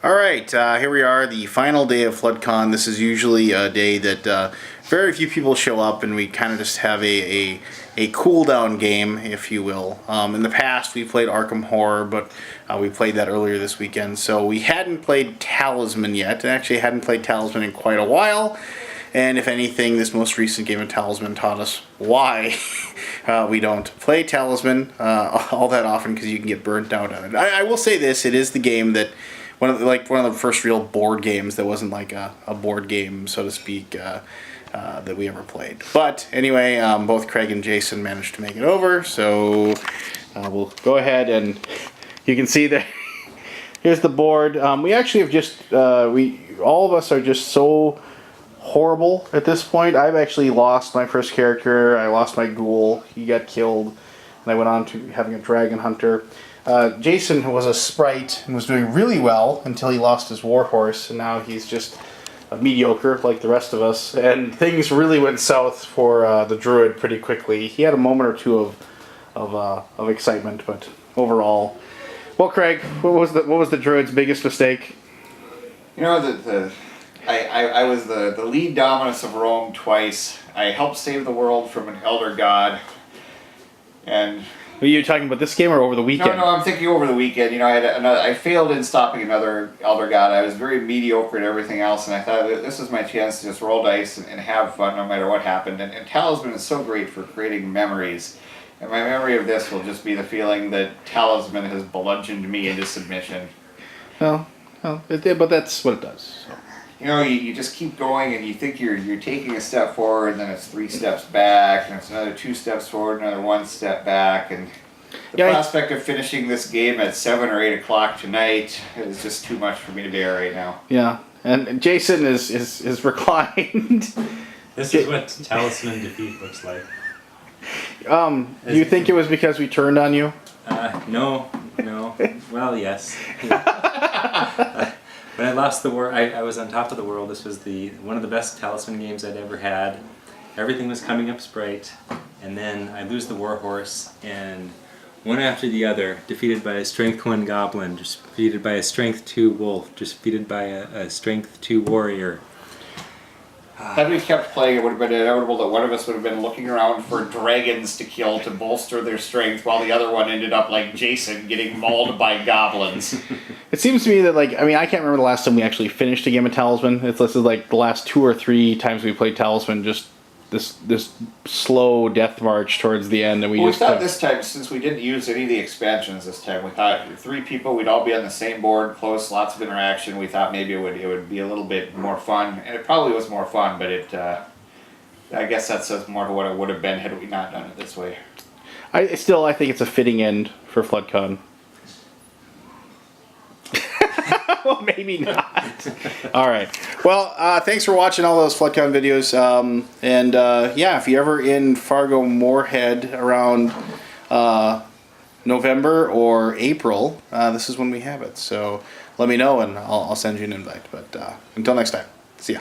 Alright, here we are, the final day of FloodCon. This is usually a day that very few people show up, and we kind of just have a cool-down game, if you will. In the past, we played Arkham Horror, but we played that earlier this weekend. So we hadn't played Talisman yet, and actually hadn't played Talisman in quite a while. And if anything, this most recent game of Talisman taught us why we don't play Talisman all that often, because you can get burnt out on it. I will say this, it is the game that one of the first real board games that wasn't like a board game, so to speak, that we ever played. But anyway, both Craig and Jason managed to make it over, so we'll go ahead and you can see there. Here's the board. We actually have just all of us are just so horrible at this point. I've actually lost my first character. I lost my ghoul. He got killed, and I went on to having a dragon hunter. Jason was a sprite and was doing really well until he lost his warhorse, and now he's just mediocre like the rest of us. And things really went south for the druid pretty quickly. He had a moment or two of excitement, but overall, well, Craig, what was the druid's biggest mistake? You know, I was the lead Dominus of Rome twice. I helped save the world from an elder god, and. Are you talking about this game or over the weekend? No, I'm thinking over the weekend. You know, I failed in stopping another Elder God. I was very mediocre at everything else, and I thought this was my chance to just roll dice and have fun no matter what happened. And Talisman is so great for creating memories. And my memory of this will just be the feeling that Talisman has bludgeoned me into submission. Well, but that's what it does. So. You know, you just keep going, and you think you're taking a step forward, and then it's 3 steps back, and it's another 2 steps forward, another 1 step back, and the prospect of finishing this game at 7 or 8 o'clock tonight is just too much for me to bear right now. Yeah, and Jason is reclined. This is what Talisman defeat looks like. Do you think it was because we turned on you? No. Well, yes. When I lost the war, I was on top of the world. This was one of the best Talisman games I'd ever had. Everything was coming up sprite, and then I lose the warhorse, and one after the other, defeated by a strength 1 goblin, just defeated by a strength 2 wolf, just defeated by a strength 2 warrior. Had we kept playing, it would have been inevitable that one of us would have been looking around for dragons to kill to bolster their strength, while the other one ended up like Jason, getting mauled by goblins. It seems to me that, I can't remember the last time we actually finished a game of Talisman. It's listed like the last 2 or 3 times we played Talisman, just this slow death march towards the end. And we thought this time, since we didn't use any of the expansions this time, we thought 3 people, we'd all be on the same board, close, lots of interaction. We thought maybe it would be a little bit more fun, and it probably was more fun, but I guess that says more to what it would have been had we not done it this way. I think it's a fitting end for FloodCon. Well, maybe not. All right. Well, thanks for watching all those FloodCon videos. Yeah, if you're ever in Fargo Moorhead around November or April, this is when we have it. So let me know, and I'll send you an invite. But until next time, see ya.